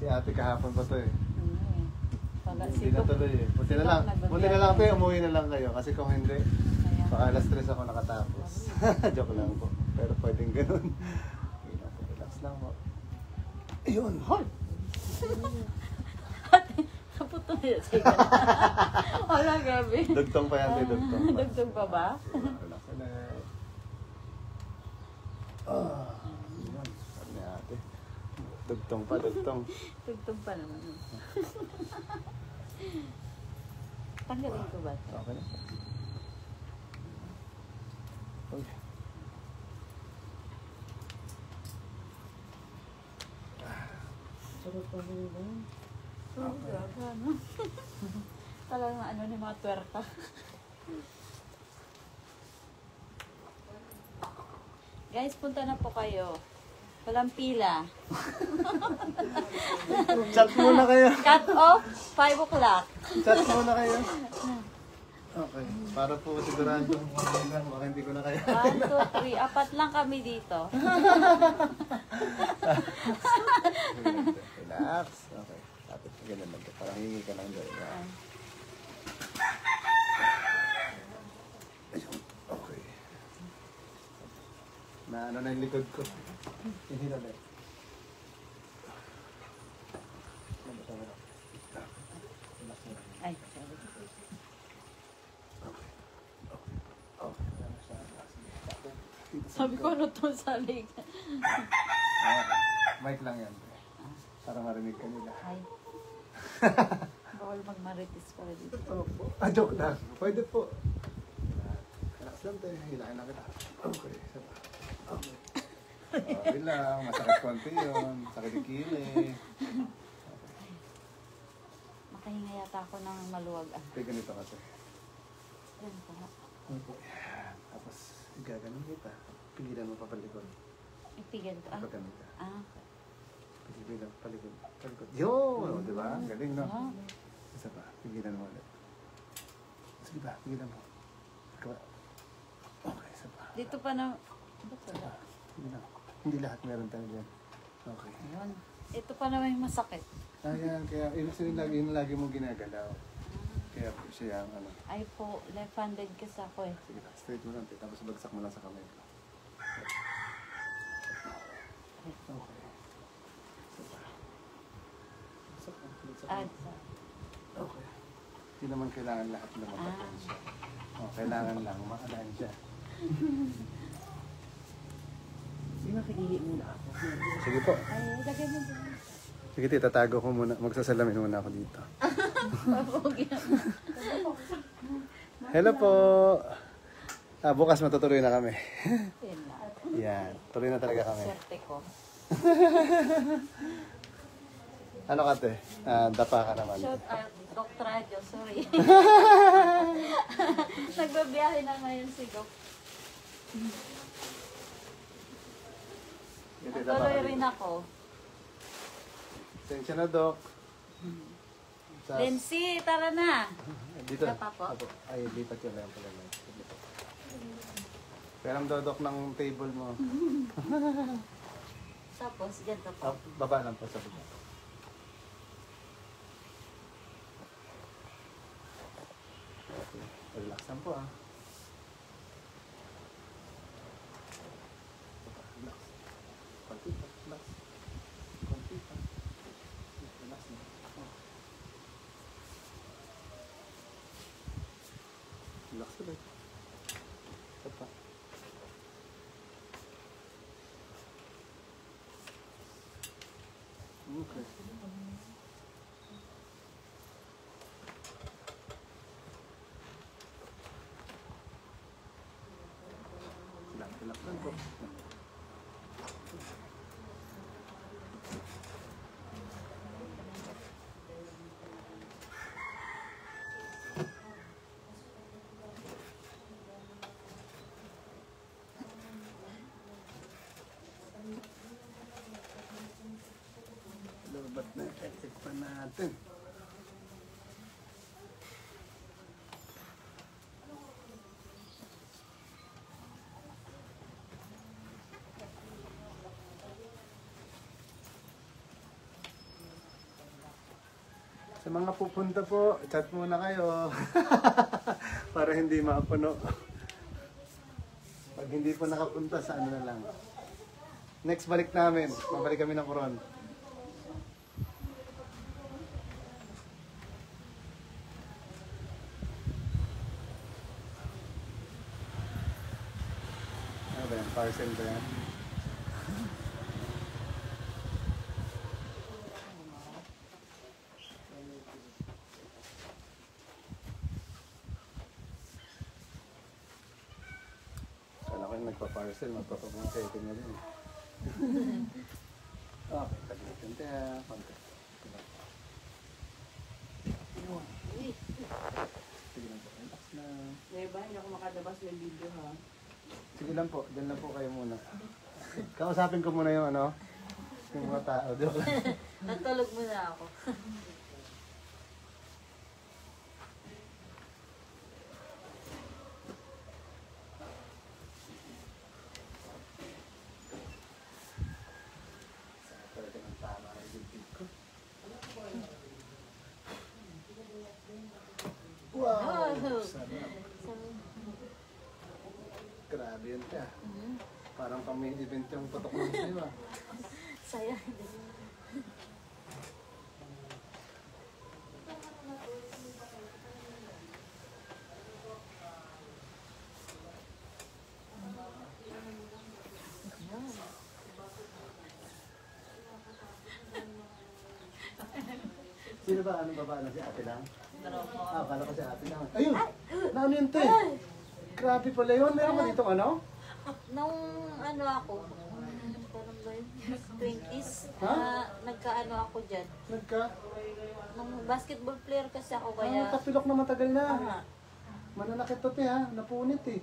Si ate kahapon pa to eh. Hindi Si na tuloy eh. Buti na lang po, umuwi na lang kayo. Kasi kung hindi, baka alas 3 ako nakatapos. Joke lang po. Pero pwedeng ganun. Okay lang po, relax lang po. Ayun! Hoy! Naputol niya siya. Wala, gabi. Dugtong pa yan, dugtong pa. Dugtong pa ba? Relax na. Ayun. Sabi ni ate. Dugtong pa, dugtong. Dugtong pa naman. Tanggalin ko ba? Okay na. Okay. Sarap pa rin ba? Oo, grabe ano. Talagang ano ni mga twerka. Guys, punta na po kayo. Walang pila. Chat muna kayo. Cut off, 5 o'clock. Chat muna kayo. Okay. Para po sigurado. Okay lang. Baka hindi ko na kaya. 1, 2, 3. 4 lang kami dito. Relax. Okay. Tapos ganun lang. Parang hingi ka lang doon. Ayun. Okay. Na ano na yung likod ko. Hinila na. Ay, sorry. Sabi ko ano to sa leg. Mic lang yan. Para marinig ka nila. Ay. Bawal magmaritis pala dito. Opo. Joke lang. Pwede po. Relax lang tayo. Hilahin lang kita. Okay. Saba. Okay. Okay lang. Masakit konti yun. Sakit yung kili. Makahinga yata ako ng maluwag. Okay, ganito kasi. Yan pa. Okay. Tapos, gaganon kita. Pigilan mo pa palikod. Ipigan ko. Kapag ganun ka. Pigilan mo palikod. Palikod. Yun! Di ba? Galing, no? Isa pa. Pigilan mo ulit. Sige ba? Pigilan mo. Okay, isa pa. Dito pa na... Ba't wala? Pigilan. Hindi lahat meron tayo dyan. Okay. Ayun. Ito pa naman yung masakit. Ayan, kaya yun lagi mo ginagalaw. Kaya po siya yung ano. Ay po, left-handed kasi ako eh. Sige, straight mo lang. Tapos bagsak mo lang sa kamay ko. Okay. Isa pa. Bagsak mo. Bagsak Ah, mo. Okay. Hindi naman kailangan lahat na mapatayin siya. Kailangan lang makalain siya. Sige, makikihi muna ako. Sige po. ay, lagay mo din. Sige, tatago ko muna. Magsasalamin muna ako dito. Hello po. Bukas matutuloy na kami. Yan na. Yan. Tuloy na talaga kami. Swerte ko. Ano ka te? Dapa ka naman. Shout out, Doc Radio, sorry. Nagbabiyahe na ngayon si Doc. Tuloy rin ako. Tensya na, Doc. Lindsay, tara na. Dito. Dapa po? Apo. Ay, lipat yun lang pala. Pero ang dodok ng table mo. Tapos, ganito po. Baba lang po sa baba. Okay. Relax lang po Relax. Konti pa. Relax. Konti pa. Relax na. Relax ulit. Ito pa. Okay. Relax lang po. Lobat na effect pa natin. mga pupunta po, chat muna kayo. Para hindi mapuno. Pag hindi po nakapunta, sa ano na lang. Next balik namin, mabalik kami ng Coron. Ano ba yan? Parcel ba yan? Kala ko yung nagpa-parcel, magpapamonsete na rin. Okay, taglitin tayo. Konti. Sige lang po, relax na. Diba, hindi ako makadabas ng video ha. Sige lang po, dyan lang po kayo muna. Kausapin ko muna yung ano, yung mga tao. Joke lang. Natulog muna ako. Talaga ng tama ang bibig ko. Wow! Sarap. Grabe yun ka. Parang kami event yung putok mo sa'yo ah. Saya. Sino ba? Anong baba na si ate lang? Ah, akala ko si ate lang. Ayun! Naano yun te? Grabe pala yun. Meron ka dito ano? Nung ano ako, parang ba yun? 20s, Ha? nagkaano ako dyan. Nagka? Nung basketball player kasi ako Kaya kaya... tapilok na matagal na. Aha. Mananakit to te ha. Napunit eh.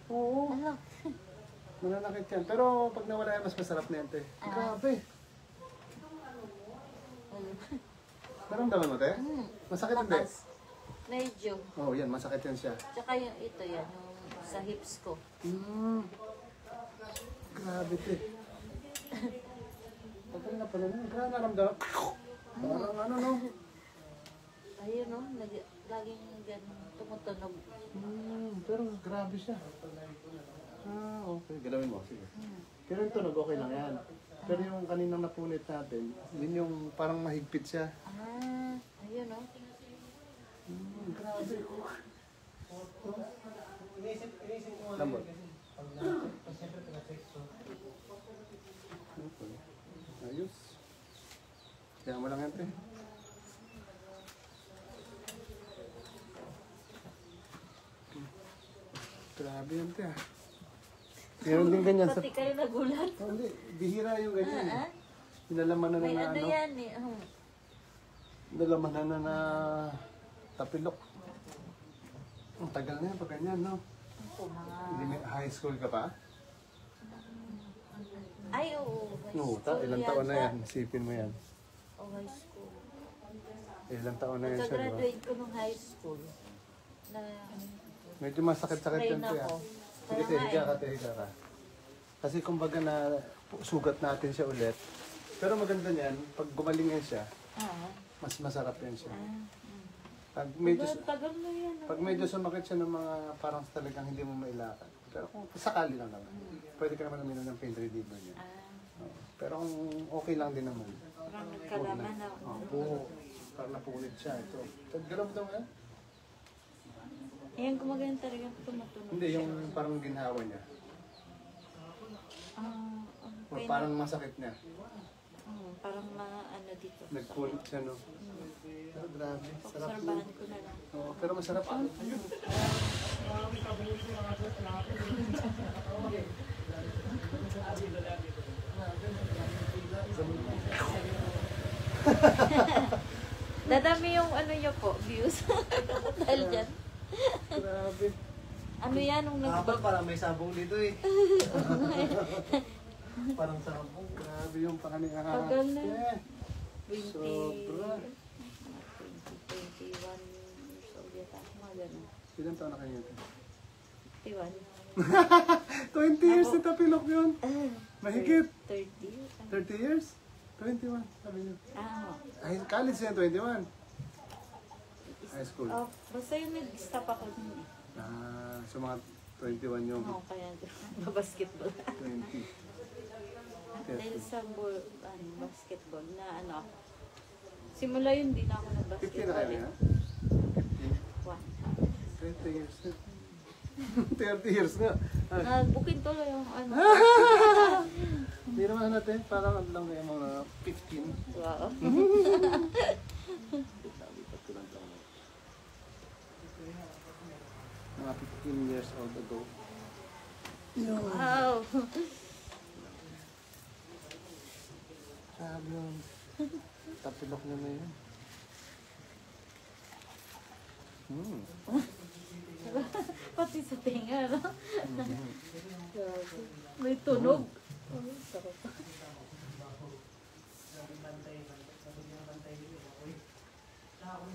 Oo. Ano? Mananakit yan. Pero pag nawala yan, mas masarap na yan te. Grabe. Naramdaman mo te? Masakit hindi? Lakas. Medyo. Oo, yan. Masakit yan siya. Tsaka yung ito yan, yung sa hips ko. Grabe te. Tagal na pala na. Grabe naramdaman. Parang ano no? Ayun no, laging ganun tumutunog. Pero grabe siya. Ah, okay. Galawin mo. Sige. Pero yung tunog, okay lang yan. Pero yung kaninang napunit natin, yun yung parang mahigpit siya. Ah, ayun no. Grabe. Lambot. Okay. Ayos. Kaya mo lang yan, te. Grabe yan, te. Meron din ganyan sa... Pati kayo nagulat. Oh, hindi, bihira yung ganyan. Ah, Nilalaman na may na ano ano. yan eh. Nilalaman na tapilok. Ang tagal na yan pag ganyan, no? Ito, mga... Hindi may high school ka pa? Ay, oo. High No, school ilang taon na yata. yan. Isipin mo yan. Oh, high school. Ilang taon na yan siya, di ba? Pagka-graduate ko nung high school, na Medyo masakit-sakit yan train siya. ako. Sige, Kaya nga higa ka, higa ka. Kasi kumbaga na sugat natin siya ulit. Pero maganda niyan, pag gumaling yan siya, mas masarap yan siya. Pag medyo, Tagal na yan. pag medyo sumakit siya ng mga parang talagang hindi mo mailakad. Pero kung sakali lang naman, pwede ka naman uminom ng pain reliever niya. Oo. Pero kung okay lang din naman. Parang nagkalaman na. Oo. Parang napunit siya. Ito. Galaw mo ito nga? Ayan, gumagano talaga tumutunog. Hindi, yung parang ginhawa niya. O Okay parang masakit niya. parang mga ano dito. Nagpunit siya, no? Pero grabe. Sarap mo. Sarbahan ko na lang. Oo, pero masarap. Dadami yung ano nyo po, views. Dahil dyan. Grabe. Ano yan, nung Kapal parang may sabong dito eh. Parang sabong. Grabe yung pakaninga. Tagal na. 20. Sobra. 21 years old yata. Mga ganun. Ilan taon na kayo ito? 21. 20 years na tapilok yun. Mahigit. 30. 30 years? 21, sabi niyo. Ah, Ay, college yan, 21. High school. basta yung nag-stop ako dun eh. So mga 21 yung Oo, kaya basketball. 20. Dahil sa basketball na ako. Simula yun, di na ako 15 na nag-basketball. kayo na? 1. 30 years na. 30 years nga. Nagbukin tuloy yung Hindi naman natin, parang ano lang kayo mga 15. Wow. Mga 15 years old ago. Wow. Sabi yun. Tapilok na yun. Pati sa tinga, no? May tunog. Sarap.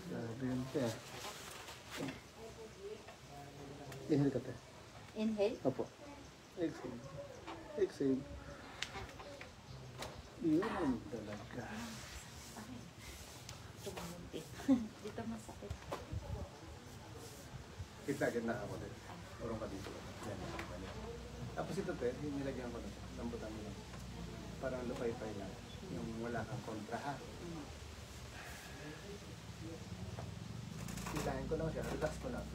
Sabi yun siya. Inhale ka tayo. Inhale. Opo. Exhale. Exhale. Yun talaga. Tumunti. Dito masakit. Kita ako din. Urong ka dito. Yan. Tapos ito te, yung nilagyan ko na. Lambutan mo lang. Parang lupay-pay lang. Yung wala kang kontra ha. Hilahin ko lang siya. Relax ko lang.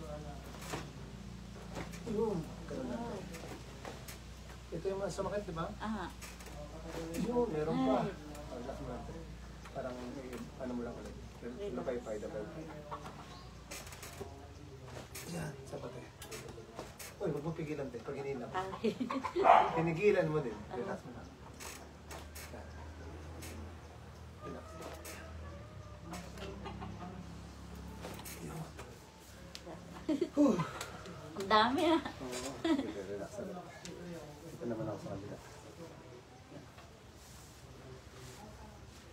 Yun. Ganun lang. Wow. Ito yung mga sumakit, di ba? Ah. Yun, meron pa. Relax mo lang. Parang, ano mo lang ulit. Lupay-pay, lupay-pay. Yan, sapat eh. Uy, huwag mo pigilan te, pag hinilang. Ay. Pinigilan mo din. Relax mo lang. Yan. Relax. Yun. Ang dami ah. Oo. Sige, relax na lang. Ito naman ako sa kanila.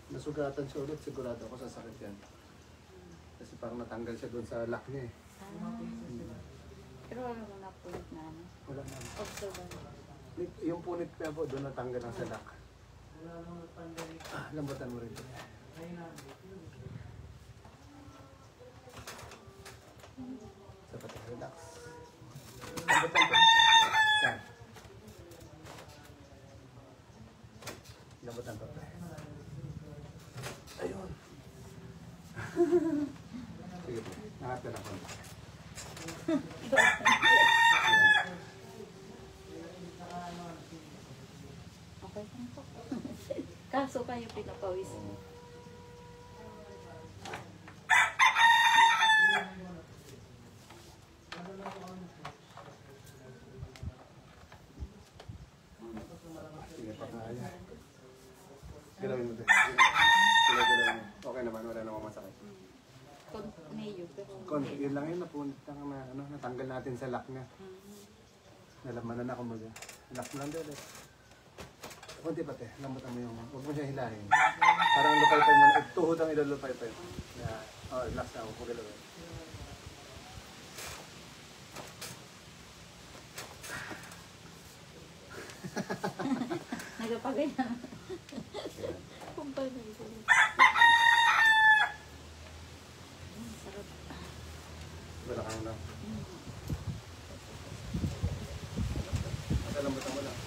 Nasugatan siya ulit, sigurado ako sasakit yan. Kasi parang natanggal siya doon sa lock niya eh. Pero wala mo na punit na ano. Wala na. Observe. Yung punit niya po, doon natanggal ang sa lock. Lambutan mo rin. Sapat, relax. Lambutan ko. Yan. Lambutan ko. Ayun. Sige po, nakapin ako. Okay lang po. Kaso kayo pinapawis. Sige pa kaya. Galawin mo din. Galawin mo. Okay naman, wala namang masakit. Mayo, pero Yun lang yun, napunit na, natanggal natin sa lock niya. Nalaman na kumbaga. Lock lang din eh. Kunti pa te, lambutan mo yung, huwag mo siya hilahin. Parang lupay-pay mo, tuhod ang ilalupay-pay. Yeah. Oh, relax na ako, huwag galawin. nagpapagayan. Kumpay na ito. Sarap. Wala kang lang. Basta lambutan mo lang.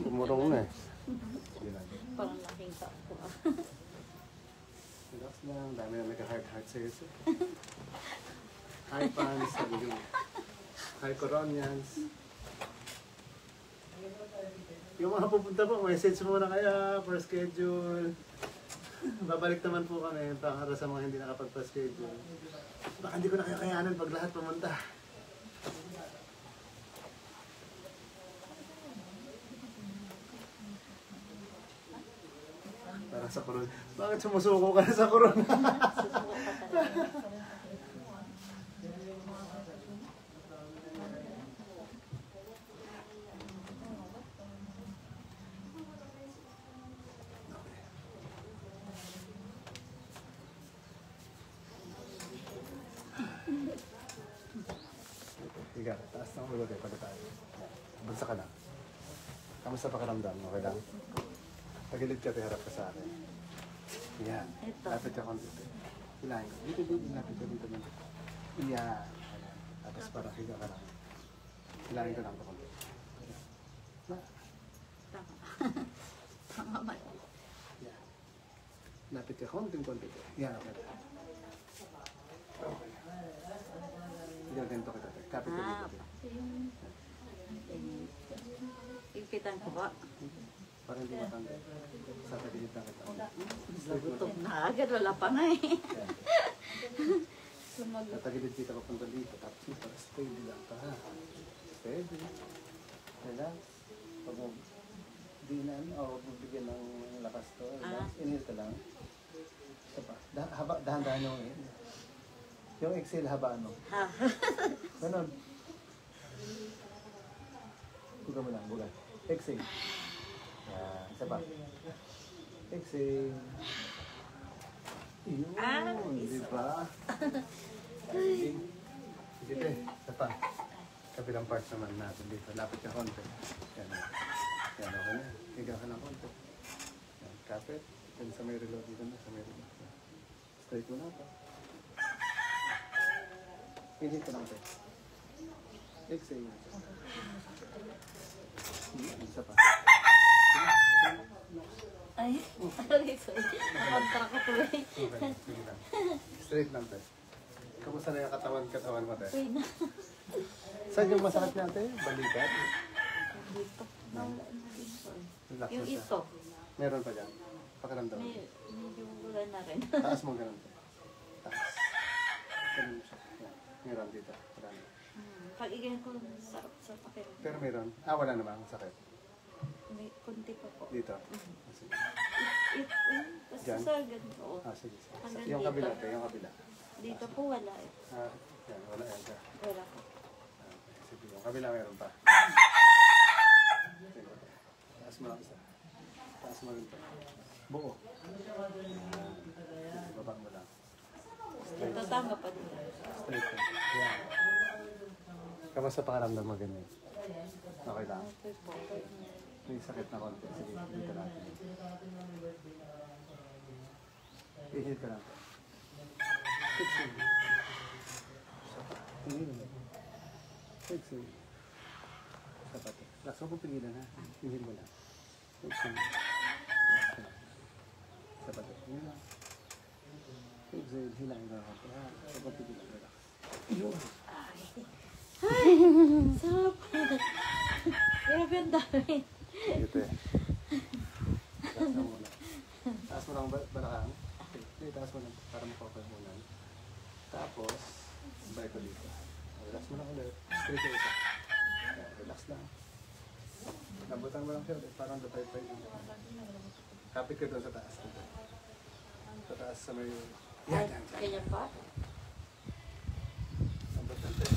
Umurong na eh. Sige lang. Parang laking tao ko. Relax lang. Dami na nagka-heart sa'yo. Hi fans, sabi ko. Hi Coronians. Yung mga pupunta po, message muna kaya for schedule. Babalik naman po kami para sa mga hindi nakapagpa-schedule. Baka hindi ko na kakayanan pag lahat pumunta. Parang Nasa corona. Bakit sumusuko ka na sa corona? Susuko ka talaga. Higa, taas ng ulo tayo, pala tayo. Bansa ka na. Kamusta pakiramdam? Okay lang? Tagilid ka, harap ka sa akin. Yan. Ito. Lapit ka konti. Hilahin ko. Dito, dito. Lapit ka dito. Yan. Ayan. Tapos parang higa ka lang. Hilahin ko lang ito konti. Yan. Tama. Tama man. Yan. Lapit ka konting-konti. Yan, okay. Okay. Higa ganito kita. Kapit ka dito. Ipitan ko ba? Parang hindi matanggal. Sa tagilid lang kita. Nagutom na agad. Wala pa nga eh. Yan. Sumagot. Sa tagilid kita papunta dito. Tapos para steady lang ka ha. Steady. Relax. Pag mo di na o bibigyan ng lakas to. Relax. Inhale ka lang. Isa pa. Dahan-dahan yung inhale. Yung exhale haba ano. Ha? Ganon. Buga mo lang. Buga. Exhale. Yan. Isa pa. Exhale. Yun. Di ba? Okay. Sige te. Isa pa. Kabilang part naman natin dito. Lapit ka konti. Yan. Yan. Okay na. Higa ka ng konti. Yan. Kapit. Yan sa may reload dito na. Sa may reload. Straight mo na pa. Inhale ka lang te. Exhale. Isa pa. Ay, sorry. Nakontra ko tuloy. Okay. Sige lang. Straight lang te. Kamusta na yung katawan mo te? Uy na. Saan yung masakit niya te? Balikat? Dito. Nawala na dito. Relax Yung na siya. ito. Meron pa dyan. Pakiramdam. Medyo wala na rin. Taas mo ganun. Taas. Ganun siya. Yan. Meron dito. Marami. Pag igan ko, sarap sa pakiramdam. Pero meron. Wala namang sakit. May kunti pa po. Dito. Sige. Basta Dyan? sa ganito. Oo. Sige. Hanggang Yung dito. kabila. Yung kabila. Dito po wala eh. Yan. Wala yan ka. Wala po. Sige. Yung kabila meron pa. Sige. Taas mo lang isa. Taas mo rin pa. Buo. Yan. Baba mo lang. Ito tama pa dito. Straight lang. Yan. Kamusta pakiramdam mo ganyan? Okay lang. Okay po. May sakit na konti. Sige, dito natin. I-hit ka lang. Exhale. Inhale. Exhale. Sapat. Laks mo kung pigilan ha. Inhale mo lang. Exhale. Sapat. Inhale lang. Exhale. Hilangin ka lang. Sapat kung pigilan. Relax. Yun. Sarap. Grabe ang dami. Ito eh. Taas mo muna. Taas mo lang balakang. Okay, taas mo lang para makapal muna. Tapos, balik ko dito. Relax mo lang ulit. Straight ko isa. Ayan, relax lang. Nabutan mo lang siya ulit. Parang lupay-pay. Kapit ka doon sa taas. Dito. Sa taas sa may... Yan, yan, yan. Ganyan pa? Nabutan siya.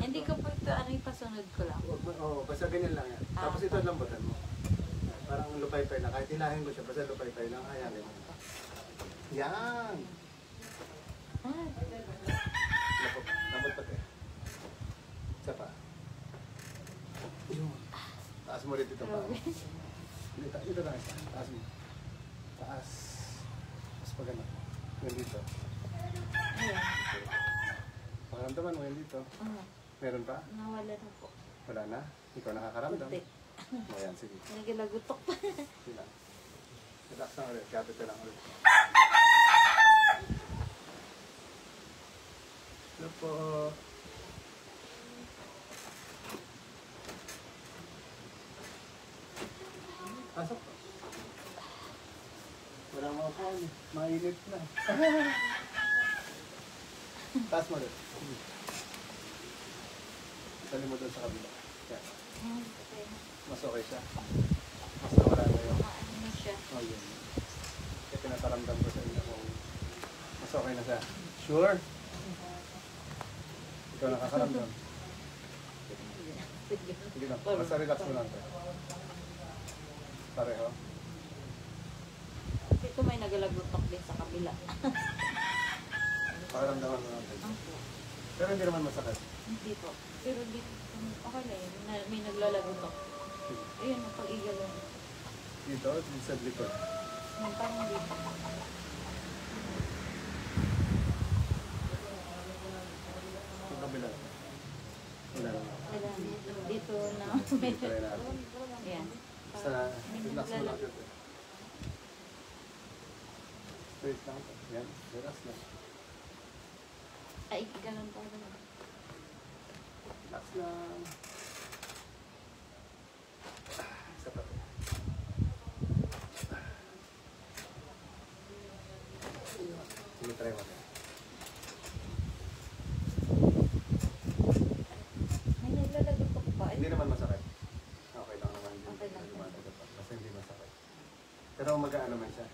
Hindi ko po ito, ano yung pasunod ko lang. Oo, basta ganyan lang yan. Tapos ito lambutan mo. Parang lupay-pay na. Kahit hilahin mo siya, basta lupay-pay lang. Hayanin mo. Yan! Lambot pati. Isa pa. Yun. Taas mo ulit ito pa. Dito lang isa. Taas mo. Taas. Tapos pa ganun. Yan dito. Ayan. Pakaramdaman mo yan dito. Meron pa? Nawala na po. Wala na? Ikaw nakakaramdam? Kunti. Ayan, sige. Nagalagutok pa. Sila. Relax lang ulit. Kapit ka lang ulit. Ito po. Pasok po. Wala mga po. Mainit na. Taas mo ulit. Tali mo doon sa kabila. Yan. Okay. Mas okay siya. Mas nawala na yun. Sure. Ikaw nakakaramdam. Sige lang. Basta relax mo lang. Pareho. Ito may nagalagutok din sa kabila. Pakaramdaman mo lang. Pero hindi naman masakit. Hindi po. Pero dito, okay na yun. May naglalagutok. Ayun, pag-igalaw. Dito, sa likod. Parang dito. Sa kabila. Wala lang. Wala. Dito na. Dito rin natin. Ayan. Sa relax mo lang. Straight lang. Yan, relax lang. Ay, ganun pa. Ganun. Relax lang. Isa pa. Sige, try mo. May naglalagutok pa. Hindi naman masakit. Okay lang naman. Okay lang. Basta hindi masakit. Pero mag-ano man siya.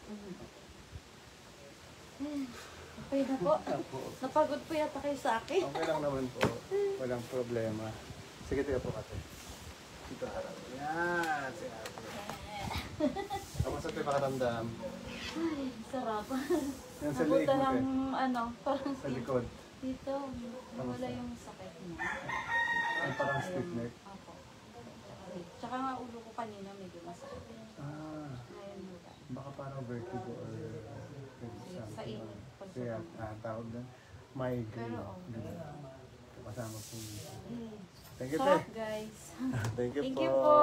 Okay na po. Napagod po yata kayo sa akin. Okay lang naman po. Walang problema. Sige, tayo po kasi. Dito harap. Yan, si ate. Kamusta tayo makaramdam? Ay, sarap. Yan sa leeg Nabuta mo, ng ano, parang Sa likod. dito, nawala yung sakit niya. Ay, parang stiff neck. Ako. Tsaka nga ulo ko kanina medyo masakit. Ah, Ngayon wala. baka parang vertigo or Sa init. Kaya, tawag na. Migraine. Pero, Kasama po. Eh, Thank you, sarap te. guys. Thank you Thank po. you po.